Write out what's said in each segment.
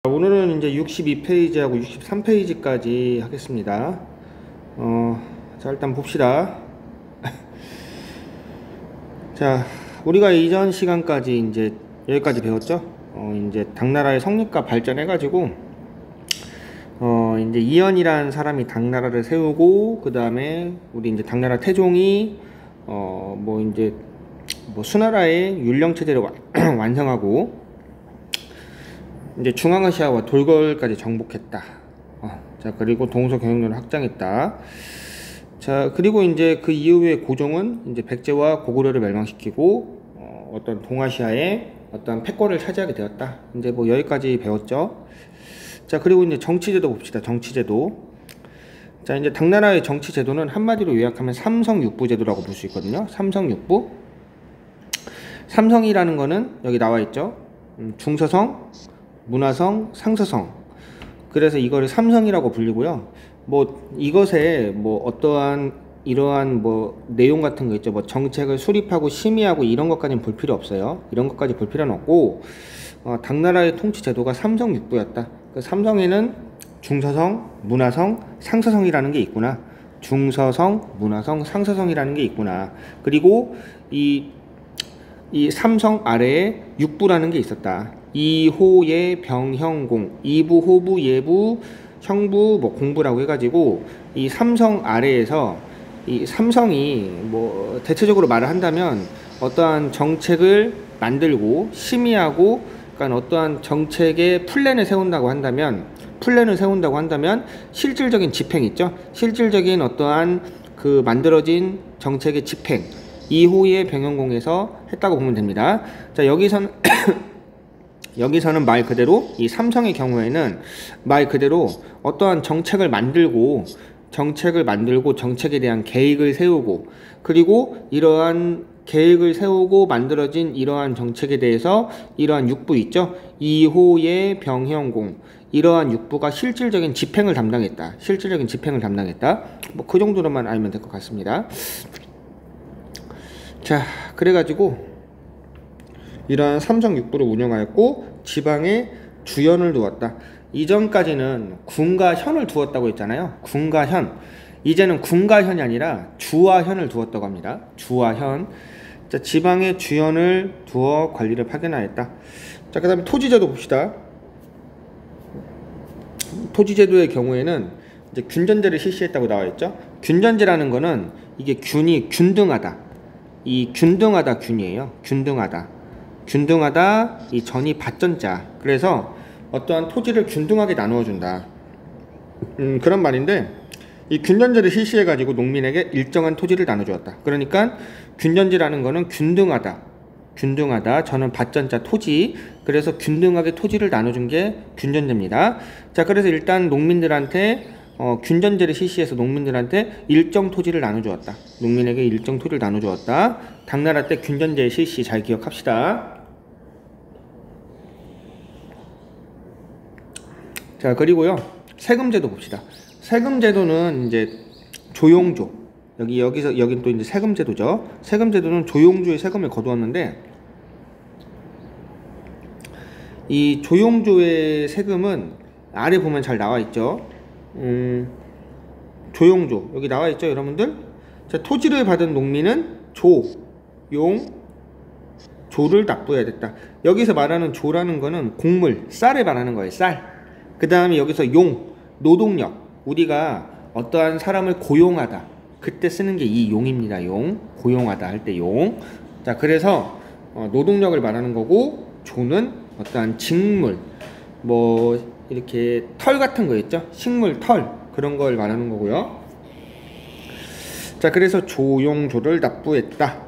오늘은 이제 62페이지하고 63페이지까지 하겠습니다. 자, 일단 봅시다. 자, 우리가 이전 시간까지 이제 여기까지 배웠죠? 이제 당나라의 성립과 발전해가지고, 이제 이연이라는 사람이 당나라를 세우고, 그 다음에 우리 이제 당나라 태종이, 이제 수나라의 율령체제를 완성하고, 이제 중앙아시아와 돌궐까지 정복했다. 자, 그리고 동서 경영권을 확장했다. 자, 그리고 이제 그 이후에 고종은 이제 백제와 고구려를 멸망시키고 어떤 동아시아의 어떤 패권을 차지하게 되었다. 이제 여기까지 배웠죠. 자, 그리고 이제 정치제도 봅시다. 정치제도. 자, 이제 당나라의 정치제도는 한마디로 요약하면 삼성육부제도라고 볼 수 있거든요. 삼성육부. 삼성이라는 거는 여기 나와 있죠. 중서성, 문화성, 상서성. 그래서 이거를 삼성이라고 불리고요. 이것에 어떠한 이러한 내용 같은 거 있죠. 정책을 수립하고 심의하고 이런 것까지는 볼 필요 없어요. 이런 것까지 볼 필요는 없고, 당나라의 통치 제도가 삼성육부였다. 그 삼성에는 중서성, 문화성, 상서성이라는 게 있구나. 중서성, 문화성, 상서성이라는 게 있구나. 그리고 이 삼성 아래에 육부라는 게 있었다. 이호예 병형공, 이부, 호부, 예부, 형부, 공부라고 해가지고 이 삼성 아래에서 이 삼성이 대체적으로 말을 한다면 어떠한 정책을 만들고 심의하고, 그러니까 어떠한 정책의 플랜을 세운다고 한다면 실질적인 집행 있죠. 실질적인 어떠한 그 만들어진 정책의 집행, 이호의 병영공에서 했다고 보면 됩니다. 자, 여기서는 말 그대로 이 삼성의 경우에는 말 그대로 어떠한 정책을 만들고 정책에 대한 계획을 세우고, 그리고 이러한 계획을 세우고 만들어진 이러한 정책에 대해서 이러한 육부 있죠. 이호의 병형공, 이러한 육부가 실질적인 집행을 담당했다. 그 정도로만 알면 될 것 같습니다. 자, 그래가지고 이러한 삼성육부를 운영하였고 지방에 주연을 두었다. 이전까지는 군과 현을 두었다고 했잖아요. 군과 현. 이제는 군과 현이 아니라 주와 현을 두었다고 합니다. 주와 현. 자, 지방에 주연을 두어 관리를 파견하였다. 자, 그 다음에 토지제도 봅시다. 토지제도의 경우에는 이제 균전제를 실시했다고 나와 있죠. 균전제라는 거는 이게 균이 균등하다. 이 균등하다 균이에요. 균등하다 이 전이 밭전자. 그래서 어떠한 토지를 균등하게 나누어준다. 그런 말인데, 이 균전제를 실시해 가지고 농민에게 일정한 토지를 나눠주었다. 그러니까 균전제라는 거는 균등하다. 저는 밭전자 토지. 그래서 균등하게 토지를 나눠준 게 균전제입니다. 자, 그래서 일단 농민들한테 균전제를 실시해서 농민들한테 일정 토지를 나눠주었다. 농민에게 일정 토지를 나눠주었다. 당나라 때 균전제 실시 잘 기억합시다. 자, 그리고요, 세금제도 봅시다. 세금제도는 이제 조용조. 여긴 또 이제 세금제도죠. 세금제도는 조용조의 세금을 거두었는데, 이 조용조의 세금은 아래 보면 잘 나와 있죠. 조용조 여기 나와 있죠, 여러분들. 자, 토지를 받은 농민은 조를 납부해야 됐다. 여기서 말하는 조라는 거는 곡물, 쌀을 말하는 거예요. 쌀. 그 다음에 여기서 노동력. 우리가 어떠한 사람을 고용하다, 그때 쓰는 게 이 용입니다. 고용하다 할 때 용. 자, 그래서 노동력을 말하는 거고, 조는 어떠한 직물, 이렇게 털 같은 거 있죠? 식물, 털, 그런 걸 말하는 거고요. 자, 그래서 조용조를 납부했다.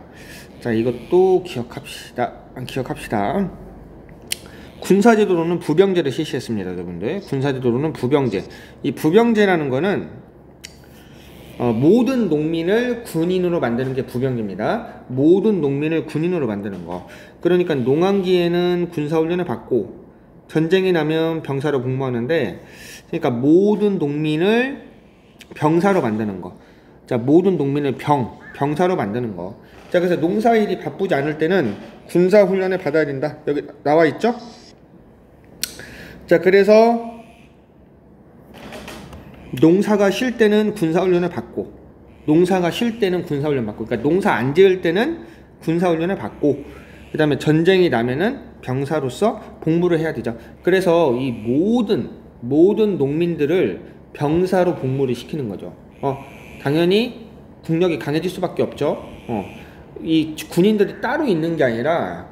자, 이것도 기억합시다. 군사제도로는 부병제를 실시했습니다, 여러분들. 군사제도로는 부병제. 이 부병제라는 거는 모든 농민을 군인으로 만드는 게 부병제입니다. 모든 농민을 군인으로 만드는 거. 그러니까 농한기에는 군사훈련을 받고 전쟁이 나면 병사로 복무하는데, 그러니까 모든 농민을 병사로 만드는 거. 자, 모든 농민을 병사로 만드는 거. 자, 그래서 농사일이 바쁘지 않을 때는 군사훈련을 받아야 된다. 여기 나와 있죠? 자, 그래서 농사가 쉴 때는 군사훈련을 받고, 농사가 쉴 때는 군사훈련 받고, 그러니까 농사 안 지을 때는 군사훈련을 받고, 그 다음에 전쟁이 나면은 병사로서 복무를 해야 되죠. 그래서 이 모든 농민들을 병사로 복무를 시키는 거죠. 당연히 국력이 강해질 수밖에 없죠. 이 군인들이 따로 있는 게 아니라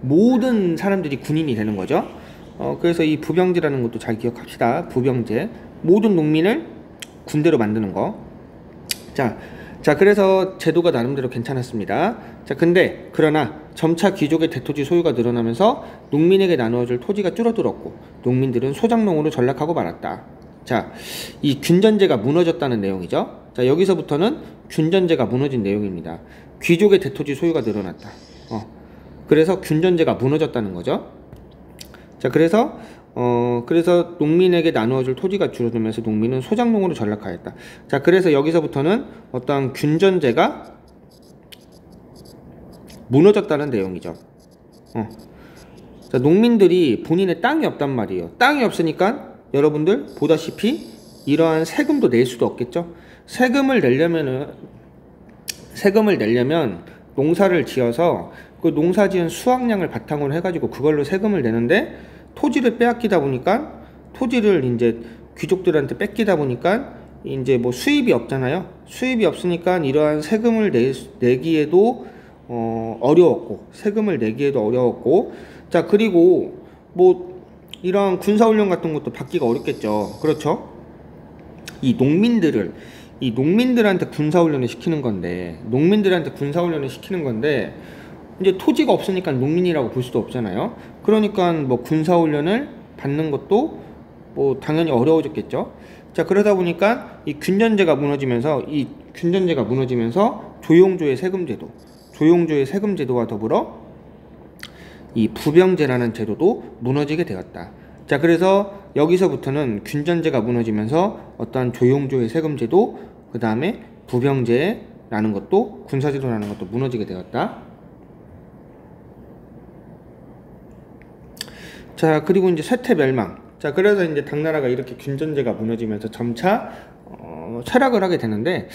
모든 사람들이 군인이 되는 거죠. 그래서 이 부병제라는 것도 잘 기억합시다. 부병제. 모든 농민을 군대로 만드는 거. 자, 그래서 제도가 나름대로 괜찮았습니다. 자, 그러나 점차 귀족의 대토지 소유가 늘어나면서 농민에게 나누어질 토지가 줄어들었고, 농민들은 소작농으로 전락하고 말았다. 자, 이 균전제가 무너졌다는 내용이죠. 자, 여기서부터는 균전제가 무너진 내용입니다. 귀족의 대토지 소유가 늘어났다. 그래서 균전제가 무너졌다는 거죠. 자, 그래서 농민에게 나누어질 토지가 줄어들면서 농민은 소작농으로 전락하였다. 자, 그래서 여기서부터는 어떠한 균전제가 무너졌다는 내용이죠. 자, 농민들이 본인의 땅이 없단 말이에요. 땅이 없으니까 여러분들 보다시피 이러한 세금도 낼 수도 없겠죠. 세금을 내려면 농사를 지어서 그 농사 지은 수확량을 바탕으로 해가지고 그걸로 세금을 내는데, 토지를 빼앗기다 보니까, 토지를 이제 귀족들한테 뺏기다 보니까 이제 뭐 수입이 없잖아요. 수입이 없으니까 이러한 세금을 내기에도 어려웠고, 자, 그리고 뭐 이러한 군사훈련 같은 것도 받기가 어렵겠죠. 그렇죠? 이 농민들한테 군사훈련을 시키는 건데, 이제 토지가 없으니까 농민이라고 볼 수도 없잖아요. 그러니까 뭐 군사훈련을 받는 것도 뭐 당연히 어려워졌겠죠. 자, 그러다 보니까 이 균전제가 무너지면서 조용조의 세금제도와 더불어 이 부병제라는 제도도 무너지게 되었다. 자, 그래서 여기서부터는 균전제가 무너지면서 어떠한 조용조의 세금제도, 그 다음에 부병제라는 것도, 군사제도라는 것도 무너지게 되었다. 자, 그리고 이제 쇠퇴멸망. 자, 그래서 이제 당나라가 이렇게 균전제가 무너지면서 점차 쇠락을 하게 되는데,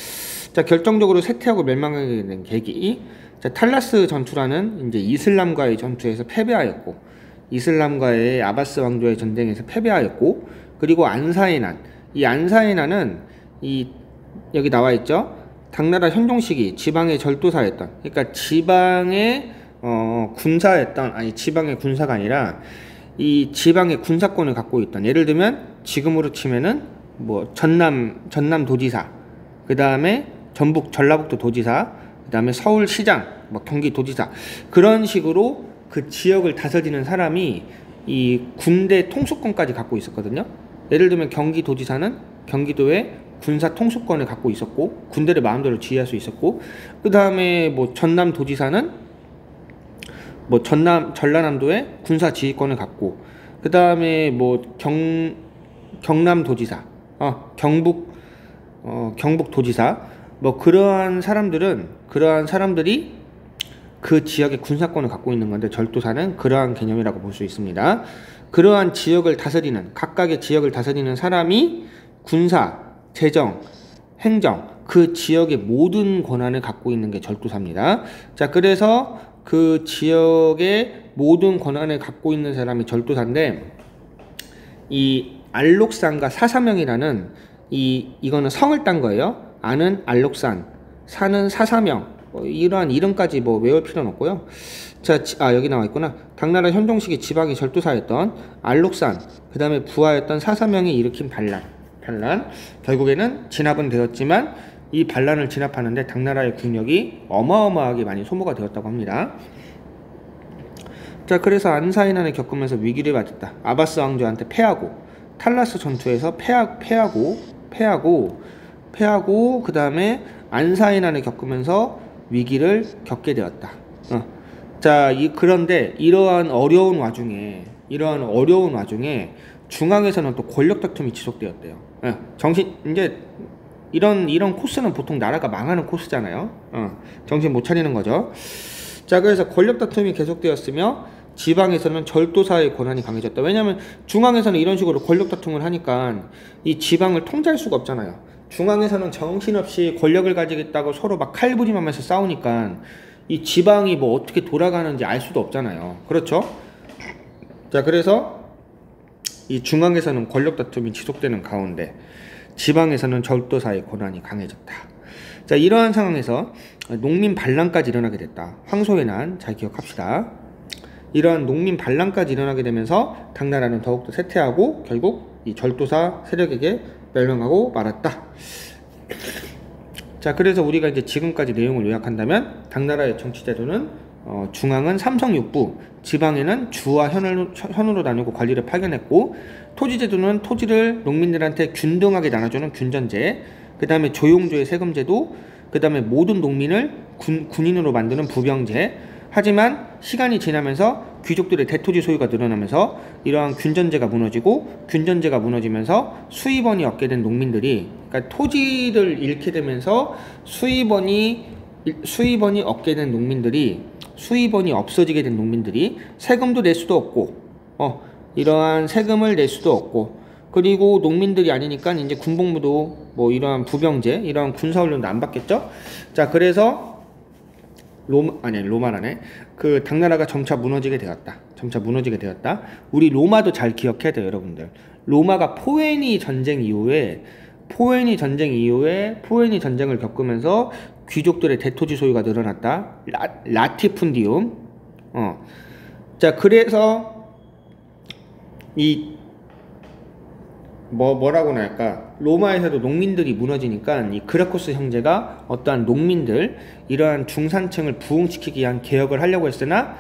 자, 결정적으로 쇠퇴하고 멸망하게 된 계기. 자, 탈라스 전투라는 이제 이슬람과의 전투에서 패배하였고, 이슬람과의 아바스 왕조의 전쟁에서 패배하였고, 그리고 안사의 난. 이 안사의 난은 여기 나와 있죠. 당나라 현종식이 지방의 절도사였던, 그러니까 지방의 군사가 아니라 이 지방의 군사권을 갖고 있던, 예를 들면 지금으로 치면은 뭐 전남 도지사, 그 다음에 전라북도 도지사, 그 다음에 서울시장, 뭐 경기도지사, 그런 식으로 그 지역을 다스리는 사람이 이 군대 통수권까지 갖고 있었거든요. 예를 들면 경기도지사는 경기도의 군사 통수권을 갖고 있었고, 군대를 마음대로 지휘할 수 있었고, 그 다음에 뭐 전남도지사는 뭐 전라남도의 군사 지휘권을 갖고, 그 다음에 뭐 경남도지사, 경북도지사, 뭐 그러한 사람들이 그 지역의 군사권을 갖고 있는 건데, 절도사는 그러한 개념이라고 볼 수 있습니다. 그러한 지역을 다스리는, 각각의 지역을 다스리는 사람이 군사, 재정, 행정, 그 지역의 모든 권한을 갖고 있는 게 절도사입니다. 자, 그래서 그 지역의 모든 권한을 갖고 있는 사람이 절도사인데, 이 알록산과 사사명이라는 이거는 성을 딴 거예요. 아는 알록산, 사는 사사명, 이러한 이름까지 뭐 외울 필요는 없고요. 자, 여기 나와 있구나. 당나라 현종식이 지방의 절도사였던 알록산, 그 다음에 부하였던 사사명이 일으킨 반란. 결국에는 진압은 되었지만, 이 반란을 진압하는데 당나라의 국력이 어마어마하게 많이 소모가 되었다고 합니다. 자, 그래서 안사이난을 겪으면서 위기를 맞았다. 아바스 왕조한테 패하고, 탈라스 전투에서 패하고, 그 다음에 안사이난을 겪으면서 위기를 겪게 되었다. 자, 그런데 이러한 어려운 와중에 중앙에서는 또 권력 다툼이 지속되었대요. 이제 이런 코스는 보통 나라가 망하는 코스잖아요. 정신 못 차리는 거죠. 자, 그래서 권력 다툼이 계속되었으며, 지방에서는 절도사의 권한이 강해졌다. 왜냐하면 중앙에서는 이런 식으로 권력 다툼을 하니까 이 지방을 통제할 수가 없잖아요. 중앙에서는 정신없이 권력을 가지겠다고 서로 막 칼부림하면서 싸우니까 이 지방이 뭐 어떻게 돌아가는지 알 수도 없잖아요. 그렇죠? 자, 그래서 이 중앙에서는 권력 다툼이 지속되는 가운데 지방에서는 절도사의 권한이 강해졌다. 자, 이러한 상황에서 농민 반란까지 일어나게 됐다. 황소의 난, 잘 기억합시다. 이러한 농민 반란까지 일어나게 되면서 당나라는 더욱더 쇠퇴하고 결국 이 절도사 세력에게 멸망하고 말았다. 자, 그래서 우리가 이제 지금까지 내용을 요약한다면 당나라의 정치제도는 중앙은 삼성육부, 지방에는 주와 현으로 나누고 관리를 파견했고, 토지제도는 토지를 농민들한테 균등하게 나눠주는 균전제, 그 다음에 조용조의 세금제도, 그 다음에 모든 농민을 군인으로 만드는 부병제. 하지만 시간이 지나면서 귀족들의 대토지 소유가 늘어나면서 이러한 균전제가 무너지고, 균전제가 무너지면서 수입원이 얻게 된 농민들이, 그러니까 토지를 잃게 되면서 수입원이 얻게 된 농민들이, 수입원이 없어지게 된 농민들이 세금도 낼 수도 없고, 이러한 세금을 낼 수도 없고, 그리고 농민들이 아니니까 이제 군복무도 뭐 이러한 부병제, 이러한 군사훈련도 안 받겠죠. 자, 그래서 로마라네. 그 당나라가 점차 무너지게 되었다. 우리 로마도 잘 기억해야 돼요, 여러분들. 로마가 포에니 전쟁 이후에 포에니 전쟁을 겪으면서 귀족들의 대토지 소유가 늘어났다. 라티푼디움. 자, 그래서 이 뭐라고나 할까, 로마에서도 농민들이 무너지니까 이 그라코스 형제가 어떠한 농민들, 이러한 중산층을 부흥시키기 위한 개혁을 하려고 했으나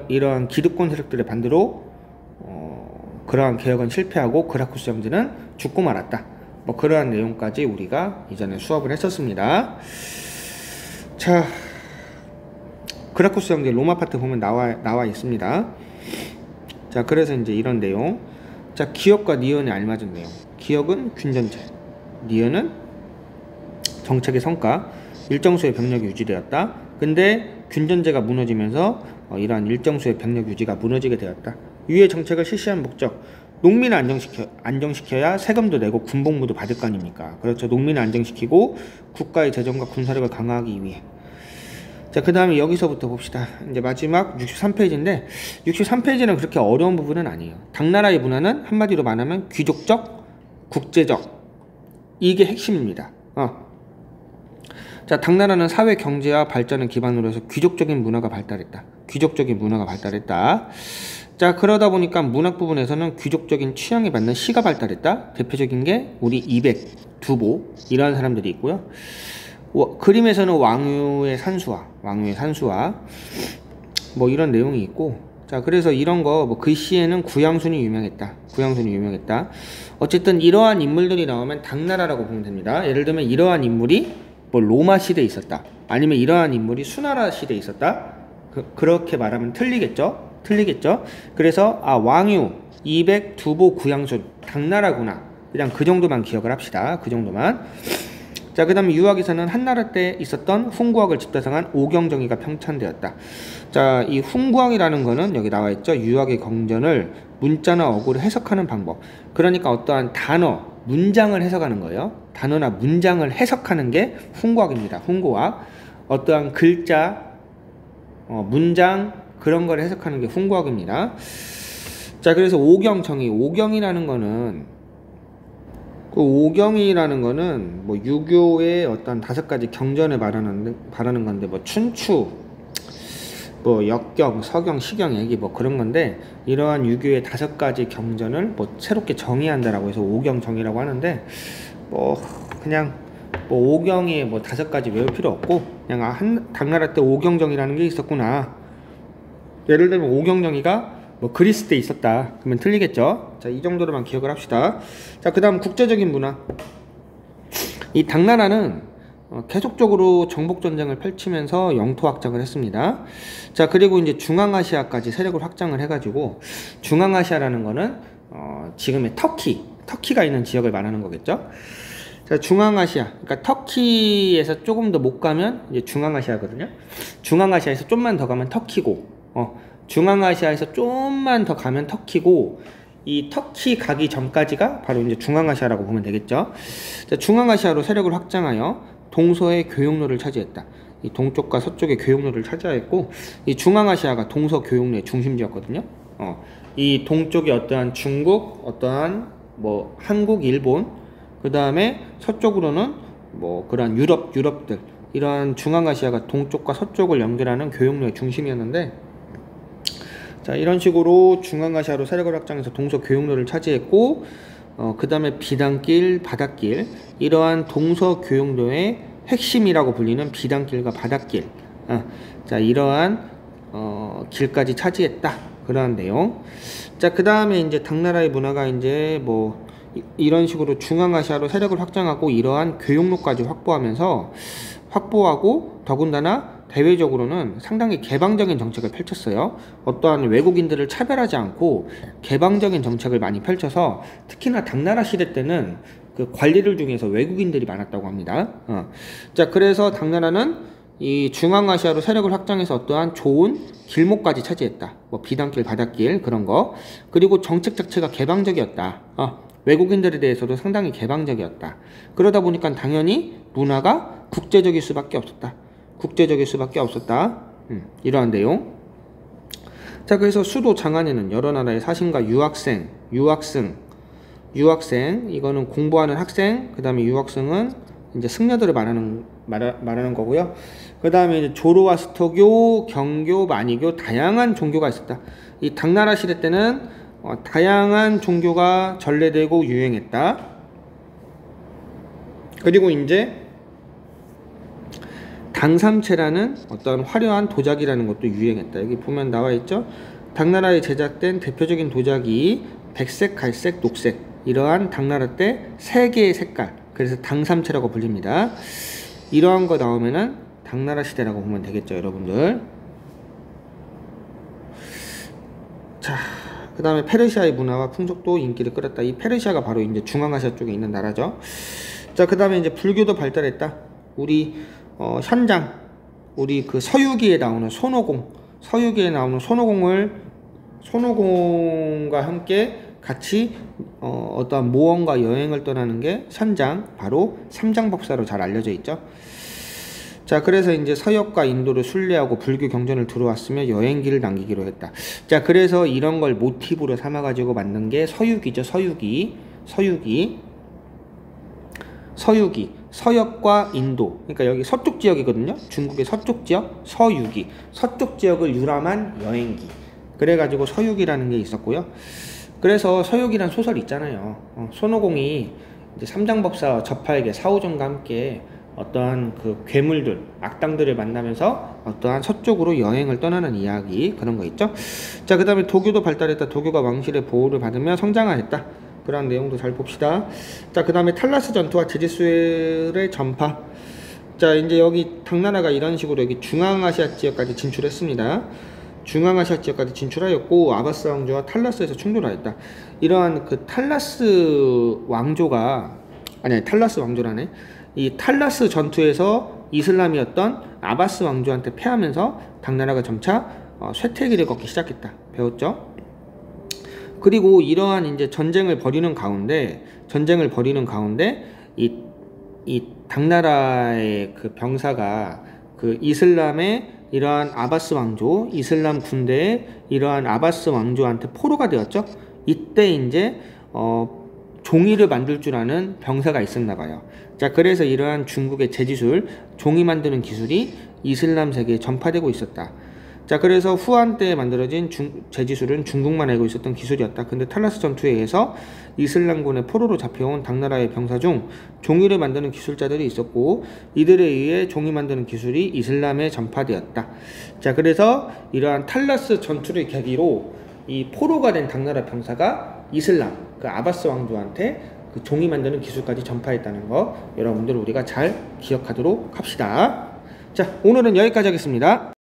이러한 기득권 세력들의 반대로 그러한 개혁은 실패하고 그라코스 형제는 죽고 말았다. 뭐 그러한 내용까지 우리가 이전에 수업을 했었습니다. 자, 그라코스 형제 로마 파트 보면 나와 있습니다. 자, 그래서 이제 이런 내용. 자, 기역과 니은에 알맞은 내용. 기역은 균전제, 니은은 정책의 성과, 일정수의 병력이 유지되었다. 근데 균전제가 무너지면서 이러한 일정수의 병력 유지가 무너지게 되었다. 위의 정책을 실시한 목적, 농민을 안정시켜야 세금도 내고 군복무도 받을 거 아닙니까? 그렇죠. 농민을 안정시키고 국가의 재정과 군사력을 강화하기 위해. 자, 그 다음에 여기서부터 봅시다. 이제 마지막 63페이지인데 63페이지는 그렇게 어려운 부분은 아니에요. 당나라의 문화는 한마디로 말하면 귀족적, 국제적, 이게 핵심입니다. 자, 당나라는 사회 경제와 발전을 기반으로 해서 귀족적인 문화가 발달했다. 자, 그러다 보니까 문학 부분에서는 귀족적인 취향에 맞는 시가 발달했다. 대표적인 게 우리 이백, 두보 이러한 사람들이 있고요. 그림에서는 왕유의 산수화 뭐 이런 내용이 있고, 자, 그래서 이런 거 뭐 글씨에는 구양순이 유명했다. 어쨌든 이러한 인물들이 나오면 당나라라고 보면 됩니다. 예를 들면 이러한 인물이 뭐 로마 시대에 있었다, 아니면 이러한 인물이 수나라 시대에 있었다, 그렇게 말하면 틀리겠죠. 그래서 왕유, 이백, 두보, 구양순 당나라구나, 그냥 그 정도만 기억을 합시다. 그 정도만. 자, 그 다음에 유학에서는 한나라 때 있었던 훈구학을 집대성한 오경정의가 편찬되었다. 자, 이 훈구학이라는 거는 여기 나와 있죠. 유학의 경전을 문자나 어구를 해석하는 방법. 그러니까 어떠한 단어, 문장을 해석하는 거예요. 단어나 문장을 해석하는 게 훈구학입니다. 훈구학. 어떠한 글자, 문장, 그런 걸 해석하는 게 훈구학입니다. 자, 그래서 오경이라는 거는 뭐 유교의 어떤 5가지 경전을 말하는 건데, 뭐 춘추, 뭐 역경, 서경, 시경, 얘기 뭐 그런 건데, 이러한 유교의 5가지 경전을 뭐 새롭게 정의한다라고 해서 오경정의라고 하는데, 뭐 그냥 뭐 오경이 뭐 5가지 외울 필요 없고, 그냥 당나라 때 오경정이라는 게 있었구나. 예를 들면 오경정의가 뭐 그리스 때 있었다, 그러면 틀리겠죠. 자, 이 정도로만 기억을 합시다. 자, 그 다음 국제적인 문화. 이 당나라는 계속적으로 정복전쟁을 펼치면서 영토 확장을 했습니다. 자, 그리고 이제 중앙아시아까지 세력을 확장을 해가지고, 중앙아시아라는 거는 지금의 터키가 있는 지역을 말하는 거겠죠. 자, 중앙아시아, 그러니까 터키에서 조금 더 못 가면 이제 중앙아시아거든요. 중앙아시아에서 좀만 더 가면 터키고, 중앙아시아에서 좀만 더 가면 터키고, 이 터키 가기 전까지가 바로 이제 중앙아시아라고 보면 되겠죠. 자, 중앙아시아로 세력을 확장하여 동서의 교역로를 차지했다. 이 동쪽과 서쪽의 교역로를 차지했고, 이 중앙아시아가 동서 교역로의 중심지였거든요. 이 동쪽이 어떠한 중국, 어떠한 뭐 한국, 일본, 그 다음에 서쪽으로는 뭐 그런 유럽들, 이러한 중앙아시아가 동쪽과 서쪽을 연결하는 교역로의 중심이었는데, 자, 이런 식으로 중앙아시아로 세력을 확장해서 동서 교역로를 차지했고, 그 다음에 비단길, 바닷길, 이러한 동서 교역로의 핵심이라고 불리는 비단길과 바닷길, 자, 이러한 길까지 차지했다, 그러한 내용. 자, 그 다음에 이제 당나라의 문화가 이제 뭐 이런 식으로 중앙아시아로 세력을 확장하고 이러한 교역로까지 확보하고 더군다나 대외적으로는 상당히 개방적인 정책을 펼쳤어요. 어떠한 외국인들을 차별하지 않고 개방적인 정책을 많이 펼쳐서, 특히나 당나라 시대 때는 그 관리들 중에서 외국인들이 많았다고 합니다. 자, 그래서 당나라는 이 중앙아시아로 세력을 확장해서 어떠한 좋은 길목까지 차지했다. 뭐 비단길, 바닷길, 그런 거. 그리고 정책 자체가 개방적이었다. 외국인들에 대해서도 상당히 개방적이었다. 그러다 보니까 당연히 문화가 국제적일 수밖에 없었다. 이러한 내용. 자, 그래서 수도 장안에는 여러 나라의 사신과 유학생, 이거는 공부하는 학생, 그 다음에 유학생은 이제 승려들을 말하는 거고요. 그 다음에 이제 조로아스터교, 경교, 마니교, 다양한 종교가 있었다. 이 당나라 시대 때는 다양한 종교가 전래되고 유행했다. 그리고 이제 당삼채라는 어떤 화려한 도자기라는 것도 유행했다. 여기 보면 나와 있죠. 당나라에 제작된 대표적인 도자기 백색, 갈색, 녹색, 이러한 당나라 때 세 개의 색깔, 그래서 당삼채라고 불립니다. 이러한 거 나오면은 당나라 시대라고 보면 되겠죠, 여러분들. 자, 그 다음에 페르시아의 문화와 풍속도 인기를 끌었다. 이 페르시아가 바로 이제 중앙아시아 쪽에 있는 나라죠. 자, 그 다음에 이제 불교도 발달했다. 우리 현장, 우리 그 서유기에 나오는 손오공과 함께 같이 어떠한 모험과 여행을 떠나는 게 현장, 바로 삼장법사로 잘 알려져 있죠. 자, 그래서 이제 서역과 인도를 순례하고 불교 경전을 들어왔으며 여행기를 남기기로 했다. 자, 그래서 이런 걸 모티브로 삼아가지고 만든 게 서유기죠. 서유기. 서역과 인도. 그러니까 여기 서쪽 지역이거든요. 중국의 서쪽 지역, 서유기. 서쪽 지역을 유람한 여행기. 그래가지고 서유기라는 게 있었고요. 그래서 서유기란 소설 있잖아요. 손오공이 이제 삼장법사 저팔계 사오정과 함께 어떠한 그 괴물들, 악당들을 만나면서 어떠한 서쪽으로 여행을 떠나는 이야기, 그런 거 있죠. 자, 그 다음에 도교도 발달했다. 도교가 왕실의 보호를 받으며 성장하였다. 그런 내용도 잘 봅시다. 자, 그 다음에 탈라스 전투와 제지수의 전파. 자, 이제 여기 당나라가 이런 식으로 여기 중앙아시아 지역까지 진출했습니다. 중앙아시아 지역까지 진출하였고, 아바스 왕조와 탈라스에서 충돌하였다. 이러한 그 탈라스 왕조라네. 이 탈라스 전투에서 이슬람이었던 아바스 왕조한테 패하면서 당나라가 점차 쇠퇴기를 걷기 시작했다. 배웠죠? 그리고 이러한 이제 전쟁을 벌이는 가운데 이 당나라의 그 병사가 그 이슬람의 이러한 아바스 왕조, 이슬람 군대의 이러한 아바스 왕조한테 포로가 되었죠. 이때 이제 종이를 만들 줄 아는 병사가 있었나 봐요. 자, 그래서 이러한 중국의 제지술, 종이 만드는 기술이 이슬람 세계에 전파되고 있었다. 자, 그래서 후한 때에 만들어진 제지술은 중국만 알고 있었던 기술이었다. 근데 탈라스 전투에 의해서 이슬람군의 포로로 잡혀온 당나라의 병사 중 종이를 만드는 기술자들이 있었고, 이들에 의해 종이 만드는 기술이 이슬람에 전파되었다. 자, 그래서 이러한 탈라스 전투를 계기로 이 포로가 된 당나라 병사가 이슬람, 그 아바스 왕조한테 그 종이 만드는 기술까지 전파했다는 거, 여러분들 우리가 잘 기억하도록 합시다. 자, 오늘은 여기까지 하겠습니다.